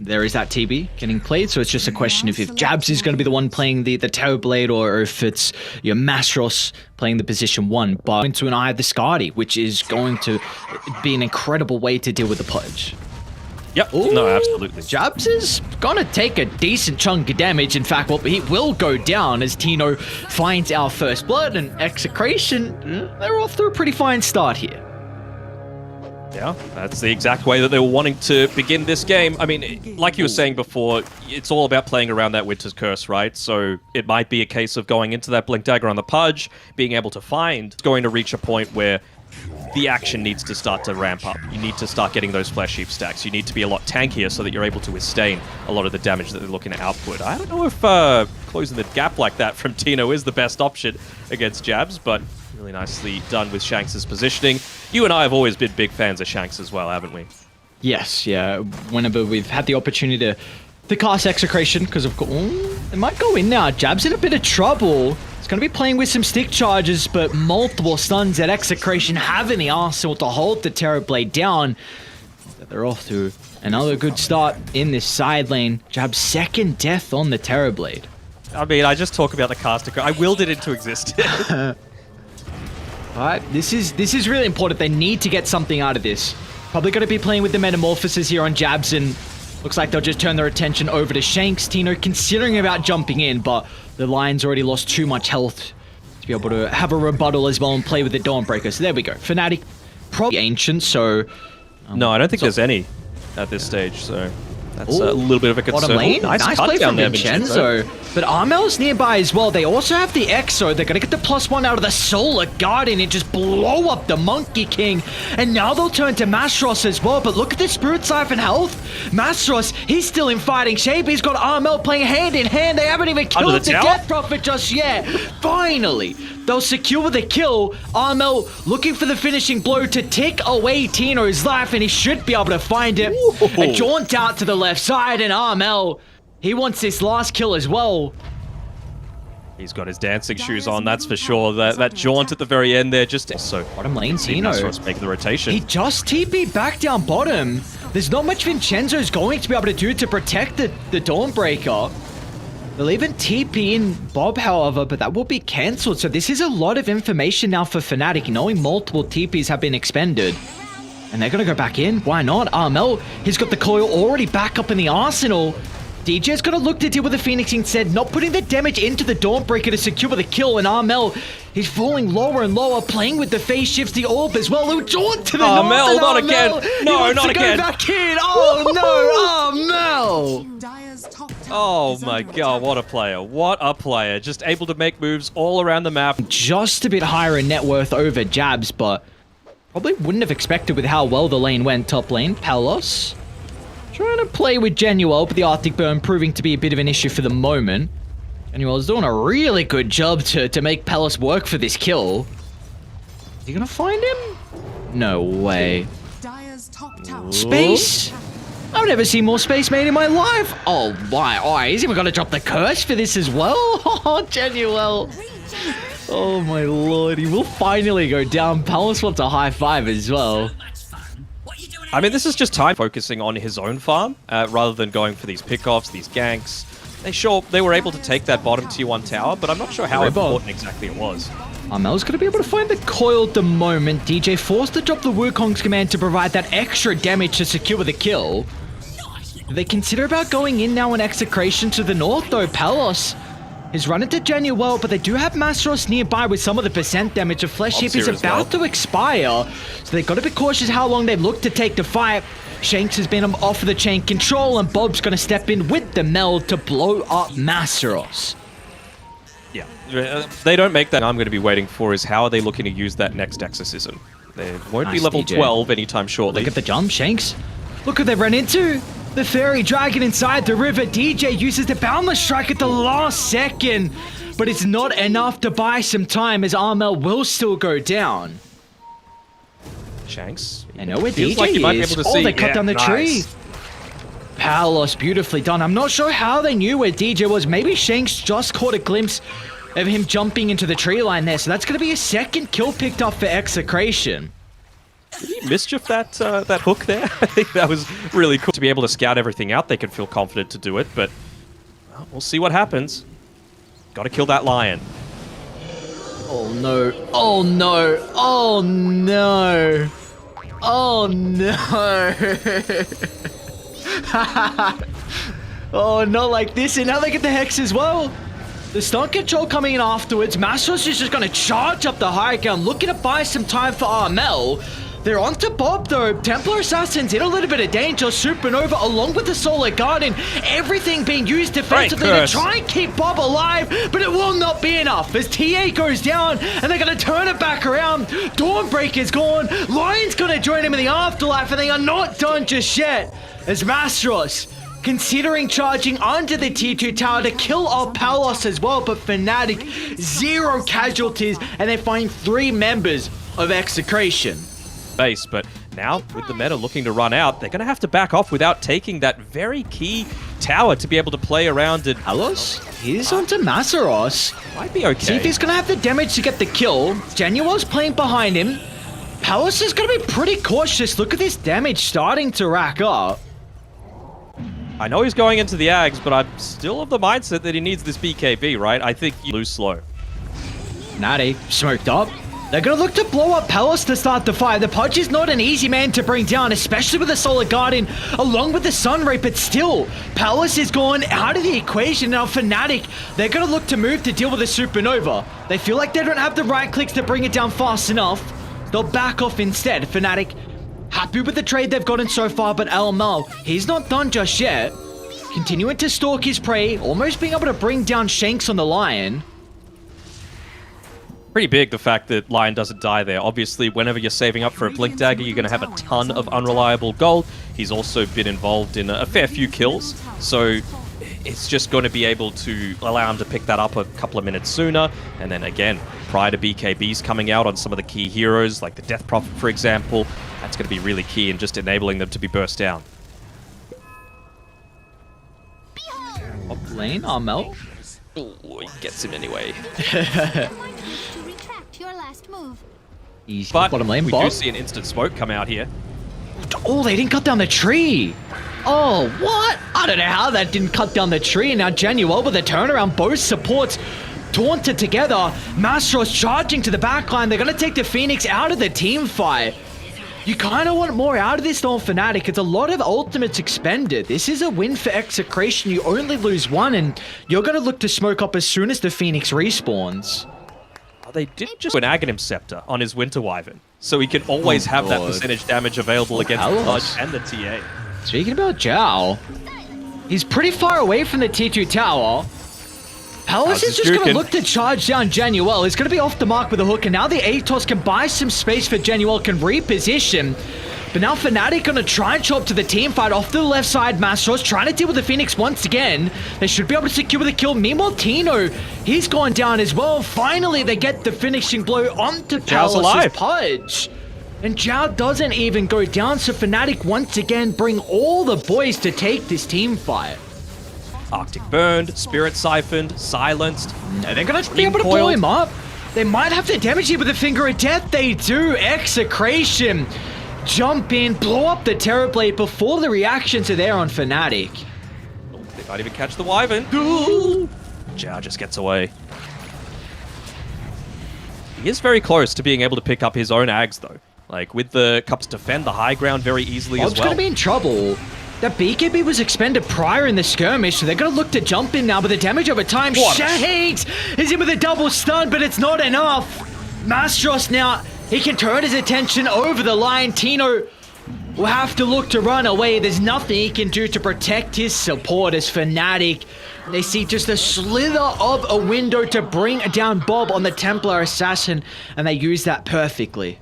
there is that TB getting played, so it's just a question of if Jabs is going to be the one playing the Terrorblade, or if it's your Mastros playing the position 1. But into an Eye of the Skadi, which is going to be an incredible way to deal with the Pudge. Yep. Ooh, no, absolutely. Jabs is gonna take a decent chunk of damage. In fact, well, he will go down as Tino finds our first blood, and Execration, they're off to a pretty fine start here. Yeah, that's the exact way that they were wanting to begin this game. I mean, like you were saying before, it's all about playing around that Winter's Curse, right? So it might be a case of going into that Blink Dagger on the Pudge, being able to find, going to reach a point where the action needs to start to ramp up. You need to start getting those Flesh Heap stacks. You need to be a lot tankier so that you're able to withstand a lot of the damage that they're looking to output. I don't know if closing the gap like that from Tino is the best option against Jabs, but really nicely done with Shanks' positioning. You and I have always been big fans of Shanks as well, haven't we? Yes, yeah. Whenever we've had the opportunity to cast Execration, because of course, it might go in now. Jab's in a bit of trouble. It's going to be playing with some stick charges, but multiple stuns that Execration have in the arsenal to hold the Terrorblade down. They're off to another good start in this side lane. Jab's second death on the Terrorblade. I mean, I just talk about the caster. I willed it into existence. Alright, this is really important. They need to get something out of this. Probably going to be playing with the Metamorphosis here on Jabs, and looks like they'll just turn their attention over to Shanks. Tino considering about jumping in, but the Lion's already lost too much health to be able to have a rebuttal as well and play with the Dawnbreaker. So there we go. FNATIC, probably Ancient, so... no, I don't think there's any at this stage, so... That's a little bit of a concern. Bottom lane, nice play from there, Vincenzo. But Armel's nearby as well. They also have the Exo. They're going to get the +1 out of the Solar Guardian and just blow up the Monkey King. And now they'll turn to Mastros as well. But look at the Spirit Siphon health. Mastros, he's still in fighting shape. He's got Armel playing hand in hand. They haven't even killed the Death Prophet just yet. Finally, they'll secure the kill. Armel looking for the finishing blow to take away Tino's life, and he should be able to find it. Ooh. A jaunt out to the left side, and Armel, he wants this last kill as well. He's got his dancing shoes on, that's for sure. That jaunt at the very end there, just so bottom lane, Tino making the rotation. He just TP'd back down bottom. There's not much Vincenzo's going to be able to do to protect the Dawnbreaker. They'll even TP in Bob, however, but that will be cancelled. So this is a lot of information now for FNATIC, knowing multiple TPs have been expended. And they're going to go back in. Why not? Armel, he's got the coil already back up in the arsenal. DJ's going to look to deal with the Phoenix instead, not putting the damage into the Dawnbreaker to secure the kill. And Armel, he's falling lower and lower, playing with the phase shifts, the orb as well. He'll jaunt to the north. Armel, not again. No, not again. Go back in. Oh, no, Armel. Oh my god, what a player. What a player. Just able to make moves all around the map. Just a bit higher in net worth over Jabs, but probably wouldn't have expected with how well the lane went top lane. Palos trying to play with Genuel, but the Arctic Burn proving to be a bit of an issue for the moment. Genuel's doing a really good job to make Palos work for this kill. Is he gonna find him? No way. Space? I've never seen more space made in my life. Oh my, oh, he's even gonna drop the curse for this as well. Oh, Genuel. Oh my lord, he will finally go down. Palos wants a high five as well. I mean, this is just time focusing on his own farm, rather than going for these pickoffs, these ganks. They were able to take that bottom tier 1 tower, but I'm not sure how important exactly it was. Armel's going to be able to find the coil at the moment. DJ forced to drop the Wukong's command to provide that extra damage to secure the kill. They consider about going in now in Execration to the north, though. Palos is running to Genuel, but they do have Mastros nearby with some of the percent damage. A Flesh Heap is about to expire, so they've got to be cautious how long they look to take the fight. Shanks has been off of the chain control, and Bob's going to step in with the meld to blow up Mastros. Yeah, they don't make that. I'm going to be waiting for is how are they looking to use that next Exorcism? They won't be level DJ. 12 anytime shortly. Look at the jump, Shanks. Look who they've run into. The Fairy Dragon inside the river. DJ uses the Boundless Strike at the last second, but it's not enough to buy some time as Armel will still go down. Shanks. I know where DJ is. Oh, they cut down the tree. Palos, beautifully done. I'm not sure how they knew where DJ was. Maybe Shanks just caught a glimpse of him jumping into the tree line there. So that's going to be a second kill picked up for Execration. Did he mischief that that hook there? I think that was really cool to be able to scout everything out. They could feel confident to do it, but well, we'll see what happens. Got to kill that lion. Oh no! Oh no! Oh no! Oh no! Oh, not like this. And now they get the Hex as well. The stun control coming in afterwards. Mastros is just going to charge up the high ground, looking to buy some time for Armel. They're onto Bob though. Templar Assassin's in a little bit of danger. Supernova along with the Solar Garden. Everything being used defensively to try and keep Bob alive, but it will not be enough as TA goes down and they're going to turn it back around. Dawnbreaker's gone. Lion's going to join him in the afterlife and they are not done just yet as Mastros considering charging under the tier 2 tower to kill off Palos as well, but FNATIC, 0 casualties, and they find 3 members of Execration. Base, but now with the meta looking to run out, they're going to have to back off without taking that very key tower to be able to play around it. Palos, he's onto Masaros. Might be okay. See if he's going to have the damage to get the kill. Genuel's playing behind him. Palos is going to be pretty cautious. Look at this damage starting to rack up. I know he's going into the Ags, but I'm still of the mindset that he needs this BKB, right? I think you lose slow. FNATIC smoked up. They're going to look to blow up Palos to start the fight. The Pudge is not an easy man to bring down, especially with the Solar Guardian along with the Sunray, but still, Palos is gone out of the equation. Now FNATIC, they're going to look to move to deal with the Supernova. They feel like they don't have the right clicks to bring it down fast enough. They'll back off instead. FNATIC happy with the trade they've gotten so far, but Elmal, he's not done just yet. Continuing to stalk his prey, almost being able to bring down Shanks on the Lion. Pretty big, the fact that Lion doesn't die there. Obviously, whenever you're saving up for a Blink Dagger, you're going to have a ton of unreliable gold. He's also been involved in a fair few kills, so it's just going to be able to allow him to pick that up a couple of minutes sooner. And then again, prior to BKBs coming out on some of the key heroes, like the Death Prophet, for example, that's going to be really key in just enabling them to be burst down. Top lane, Armel. Oh, he gets him anyway. Easy. But Bottom lane, we do see an instant smoke come out here. Oh, they didn't cut down the tree. Oh, what? I don't know how that didn't cut down the tree. And now Genuel with a turnaround. Both supports taunted together. Mastros charging to the backline. They're going to take the Phoenix out of the team fight. You kind of want more out of this though, FNATIC. It's a lot of ultimates expended. This is a win for Execration. You only lose one, and you're going to look to smoke up as soon as the Phoenix respawns. Oh, they did just put an Aghanim Scepter on his Winter Wyvern, so he can always have that percentage damage available against the Pudge and the TA. Speaking about Zhao, he's pretty far away from the tier 2 tower. Palos is just going to look to charge down Genuel. He's going to be off the mark with a hook, and now the Atos can buy some space for Genuel, can reposition. But now FNATIC going to try and show up to the team fight off the left side. Mastros trying to deal with the Phoenix once again. They should be able to secure the kill. Meanwhile, Tino, he's gone down as well. Finally, they get the finishing blow onto Palos' Pudge. And Zhao doesn't even go down, so FNATIC once again bring all the boys to take this team fight. Arctic Burned, Spirit Siphoned, Silenced. No, they're going to be able to blow him up. They might have to damage him with a Finger of Death. They do. Execration. Jump in, blow up the Terrorblade before the reactions are there on FNATIC. Oh, they might even catch the Wyvern. Zhao just gets away. He is very close to being able to pick up his own Ags, though. Like, with the Cups defend the high ground very easily as well. Bob's going to be in trouble. That BKB was expended prior in the skirmish, so they're going to look to jump in now with the damage over time. Shanks is in with a double stun, but it's not enough. Mastros now, he can turn his attention over the line. Tino will have to look to run away. There's nothing he can do to protect his support as FNATIC. They see just a slither of a window to bring down Bob on the Templar Assassin, and they use that perfectly.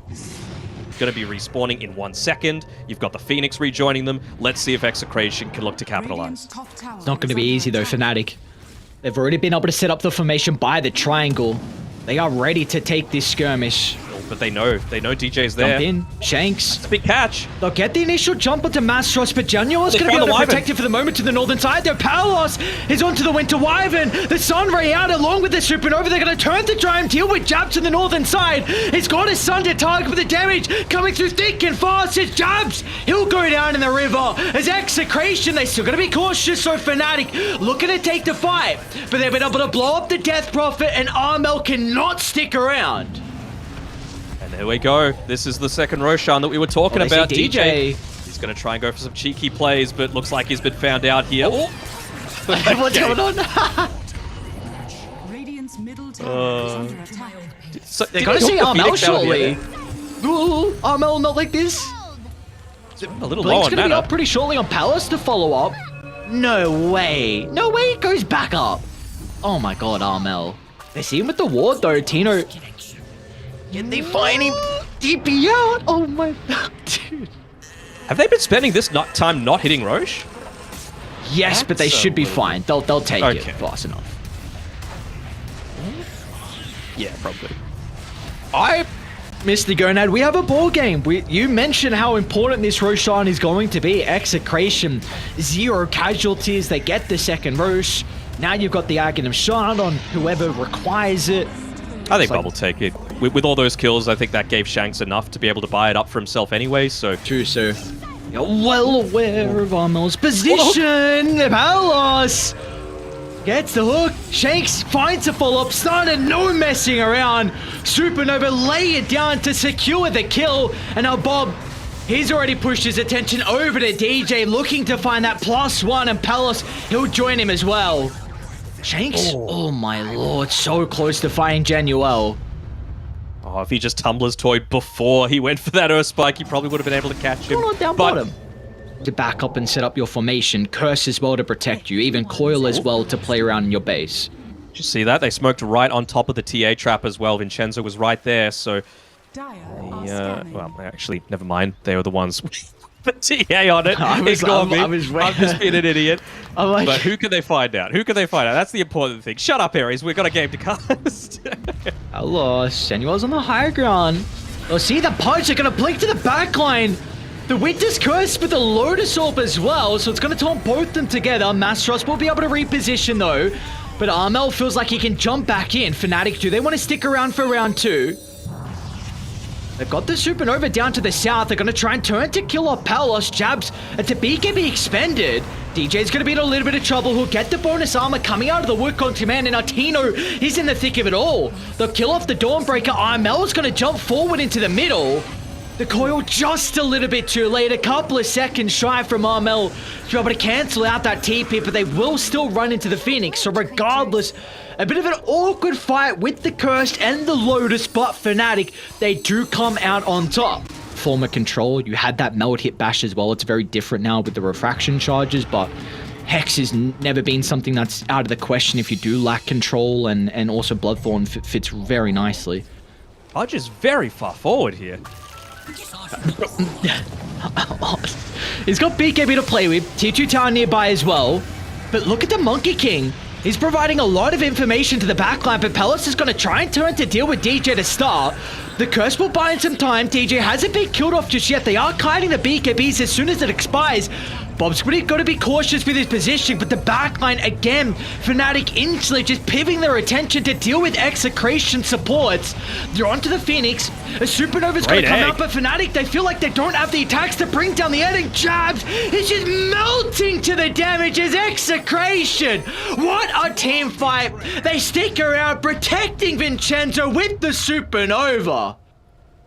Going to be respawning in 1 second. You've got the Phoenix rejoining them. Let's see if Execration can look to capitalize. It's not going to be easy though, FNATIC. They've already been able to set up the formation by the triangle. They are ready to take this skirmish. but they know DJ's there. Jump in, Shanks. It's a big catch. They'll get the initial jump onto Mastros, but Januar's going to be able to protect it for the moment to the northern side. Their Palos is onto the Winter Wyvern. The Sunray out along with the Supernova. They're going to turn to try and deal with Jabs to the northern side. He's got his Sun to target with the damage coming through thick and fast. It's Jabs. He'll go down in the river. As Execration, they still got to be cautious. So FNATIC looking to take the fight, but they've been able to blow up the Death Prophet, and Armel cannot stick around. And there we go. This is the second Roshan that we were talking about. DJ. He's going to try and go for some cheeky plays, but looks like he's been found out here. Oh. What's going on? Radiant's middle tower is under attack. So, They're going to see Armel shortly. Ooh, Armel not like this. A little Blink's low on going to be mana. up pretty shortly on Palace to follow up. No way. No way it goes back up. Oh my god, Armel. They see him with the ward though, Tino. Can they find him? DP out? Oh my dude. Have they been spending this time not hitting Roche? Yes, but they should be fine. They'll take it Okay. fast enough. Yeah, probably. Mr. Gonad, we have a ball game. You mentioned how important this Roshan is going to be. Execration, 0 casualties. They get the second Rosh. Now you've got the Aghanim Shard on whoever requires it. I think Bubble take it. With all those kills, I think that gave Shanks enough to be able to buy it up for himself anyway, so... True, sir. You're well aware of Armel's position. Palos gets the hook. Shanks finds a follow-up. Started no messing around. Supernova lay it down to secure the kill. And now Bob, he's already pushed his attention over to DJ, looking to find that +1, and Palos, he'll join him as well. Shanks? Oh my lord, so close to finding Januel. Oh, if he just Tumblr's toyed before he went for that Earth Spike, he probably would have been able to catch him. Down bottom. To back up and set up your formation, Curse as well to protect you, even Coil as well to play around in your base. Did you see that? They smoked right on top of the TA trap as well. Vincenzo was right there, so... well, actually, never mind. They were the ones with the TA on it. I'm just being an idiot. Like... But who can they find out? Who can they find out? That's the important thing. Shut up, Ares. We've got a game to cast. Hello, Senua's on the higher ground. Oh, see the punch. They're going to blink to the backline. The Winter's Curse with the Lotus Orb as well, so it's going to taunt both them together. Mastros will be able to reposition though, but Armel feels like he can jump back in. FNATIC, do they want to stick around for round 2? They've got the Supernova down to the south. They're going to try and turn to kill off Palos. Jabs to BKB expended. DJ's going to be in a little bit of trouble. He'll get the bonus armor coming out of the Wood on command, and Artino, he's in the thick of it all. They'll kill off the Dawnbreaker. Armel's going to jump forward into the middle. The coil just a little bit too late. A couple of seconds shy from Armel to be able to cancel out that TP, but they will still run into the Phoenix. So regardless, a bit of an awkward fight with the Cursed and the Lotus, but FNATIC, they do come out on top. Former control, you had that meld hit bash as well. It's very different now with the refraction charges, but Hex has never been something that's out of the question if you do lack control, and also Bloodthorn fits very nicely. Budge is very far forward here. He's got BKB to play with, T2 Tower nearby as well. But look at the Monkey King. He's providing a lot of information to the backline, but Palos is going to try and turn to deal with DJ to start. The Curse will buy in some time. DJ hasn't been killed off just yet. They are kiting the BKBs as soon as it expires. Bob's really got to be cautious with his position, but the backline, again, FNATIC instantly just pivoting their attention to deal with Execration supports. They're onto the Phoenix. A Supernova's going to come out, but FNATIC, they feel like they don't have the attacks to bring down the ending. Jabs is just melting to the damage as Execration. What a team fight. They stick around protecting Vincenzo with the Supernova.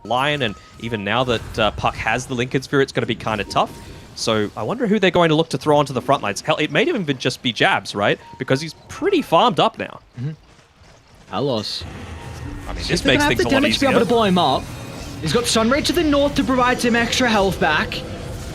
Lion, and even now that Puck has the Lincoln Sphere, it's going to be kind of tough. So I wonder who they're going to look to throw onto the front lines. Hell, it may even just be Jabs, right? Because he's pretty farmed up now. Alos. I mean, this makes things a lot damage easier. to be able to blow him up. He's got Sunray to the north to provide some extra health back.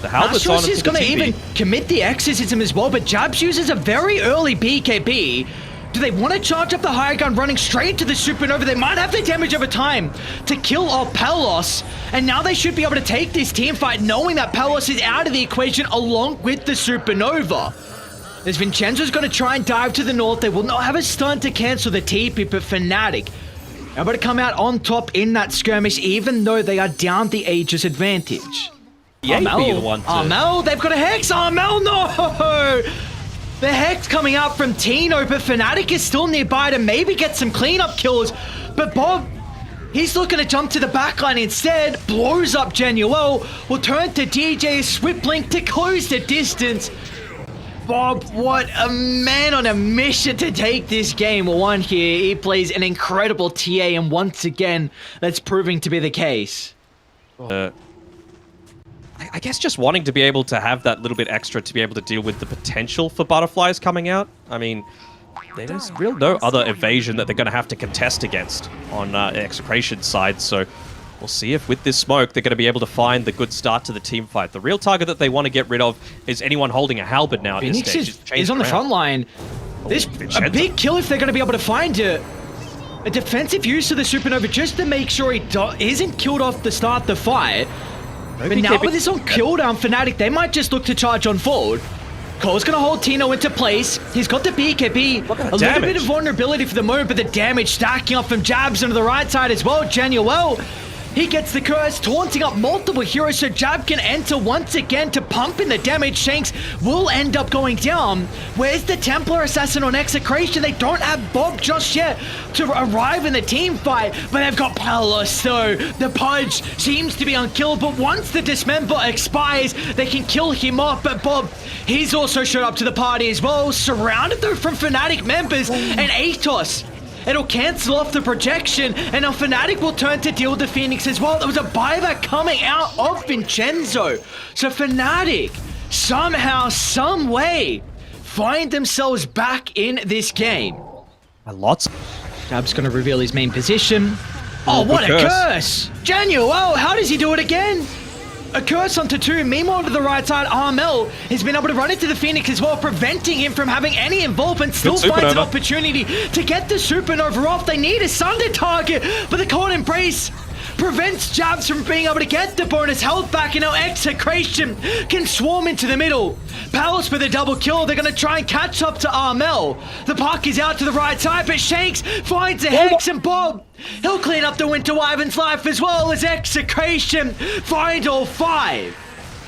The Halbert's on Mastros is going to even commit the exorcism as well, but Jabs uses a very early BKB. Do they want to charge up the high gun running straight to the Supernova? They might have the damage over time to kill off Palos. And now they should be able to take this team fight knowing that Palos is out of the equation along with the Supernova. As Vincenzo's going to try and dive to the north, they will not have a stun to cancel the TP, but FNATIC, able to come out on top in that skirmish, even though they are down the Aegis advantage. Be the one to... Armel, they've got a Hex. Armel, no! The Hex coming out from Tino, but FNATIC is still nearby to maybe get some cleanup kills. But Bob, he's looking to jump to the backline instead. Blows up Genuel. Will turn to DJ Swiftblink to close the distance. Bob, what a man on a mission to take this game one here. He plays an incredible TA, and once again, that's proving to be the case. I guess just wanting to be able to have that little bit extra to be able to deal with the potential for butterflies coming out. I mean, there's real no other evasion that they're going to have to contest against on Execration's side, so we'll see if with this smoke they're going to be able to find the good start to the team fight. The real target that they want to get rid of is anyone holding a halberd now at this stage. Is on the front line. This a big kill if they're going to be able to find it. A defensive use of the Supernova just to make sure he isn't killed off to start the fight. But now with this on cooldown, FNATIC, they might just look to charge on forward. Cole's going to hold Tino into place. He's got the BKB. A little bit of vulnerability for the moment, but the damage stacking up from jabs onto the right side as well. Genuel, he gets the curse, taunting up multiple heroes, so Jab can enter once again to pump in the damage. Shanks will end up going down. Where's the Templar Assassin on Execration? They don't have Bob just yet to arrive in the team fight, but they've got Palos, so the Pudge seems to be unkillable. Once the Dismember expires, they can kill him off, but Bob, he's also showed up to the party as well, surrounded though from FNATIC members, and Atos. It'll cancel off the projection, and now FNATIC will turn to deal with the Phoenix as well. There was a buyback coming out of Vincenzo. So FNATIC, somehow, some way, find themselves back in this game. Lots. Jab's going to reveal his main position. Oh, what a curse! Genuel, how does he do it again? A curse onto two. Meanwhile, to the right side, Armel has been able to run into the Phoenix as well, preventing him from having any involvement. Still finds an opportunity to get the Supernova off. They need a Sunder target, but the Cold Embrace prevents Jabs from being able to get the bonus health back, and now Execration can swarm into the middle. Palace for the double kill. They're going to try and catch up to Armel. The puck is out to the right side, but Shanks finds a Hex, and Bob, he'll clean up the Winter Wyvern's life as well as Execration find all five.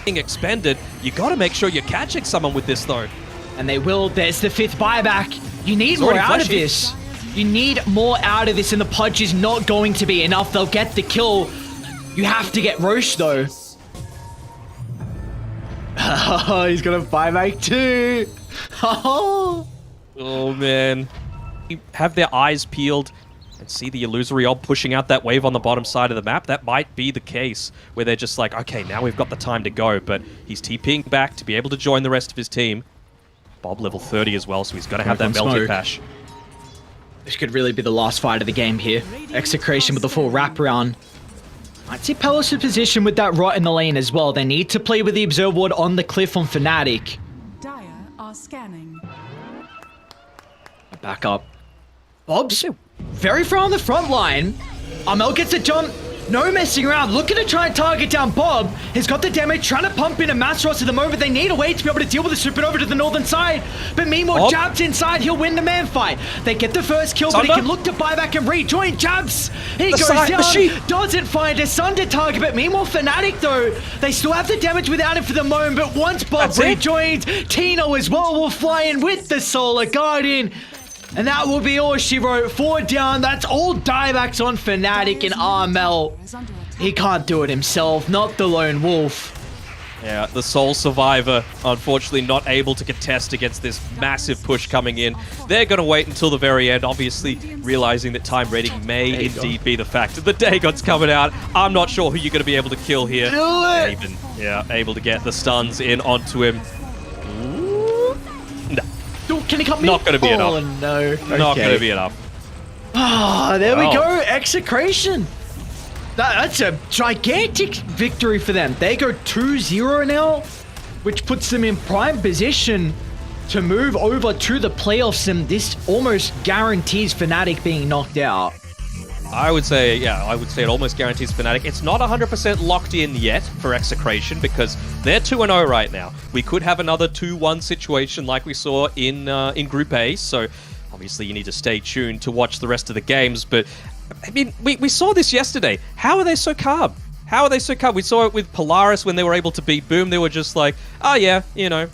Being expended, you got to make sure you're catching someone with this though. And they will. There's the fifth buyback. You need more out of this. You need more out of this, and the Pudge is not going to be enough. They'll get the kill. You have to get Roche, though. He's got a buyback too. Oh, man. You have their eyes peeled and see the illusory orb pushing out that wave on the bottom side of the map. That might be the case where they're just like, okay, now we've got the time to go, but he's TPing back to be able to join the rest of his team. Bob level 30 as well, so he's got to have that melted pash. This could really be the last fight of the game here. Execration with the full wraparound. Might see Palos in position with that rot in the lane as well. They need to play with the Observe Ward on the cliff on FNATIC. Dire are scanning. Back up. Bob's very far on the front line. Armel gets a jump. No messing around. Looking to try and target down Bob. He's got the damage. Trying to pump in a Mass Ross at the moment. They need a way to be able to deal with the Supernova to the northern side. But meanwhile, Jabs inside. He'll win the man fight. They get the first kill, but he can look to buy back and rejoin Jabs. He goes down. Doesn't find a Sunder target. But meanwhile, FNATIC, though, they still have the damage without it for the moment. But once Bob rejoins, Tino as well will fly in with the Solar Guardian. And that will be all she wrote. 4 down. That's all diebacks on FNATIC and Armel. He can't do it himself. Not the lone wolf. Yeah, the sole survivor, unfortunately not able to contest against this massive push coming in. They're going to wait until the very end, obviously realizing that time rating may indeed be the factor. The Dagon's coming out. I'm not sure who you're going to be able to kill here. Do it! Able to get the stuns in onto him. No. Can he cut me? Not going to be enough. Oh, no. Okay. Not going to be enough. Ah, there we go. Execration. That's a gigantic victory for them. They go 2-0 now, which puts them in prime position to move over to the playoffs, and this almost guarantees FNATIC being knocked out. I would say it almost guarantees FNATIC. It's not 100% locked in yet for Execration because they're 2-0 right now. We could have another 2-1 situation like we saw in Group A, so obviously you need to stay tuned to watch the rest of the games, but I mean, we saw this yesterday. How are they so calm? How are they so calm? We saw it with Polaris when they were able to beat Boom. They were just like, oh yeah, you know,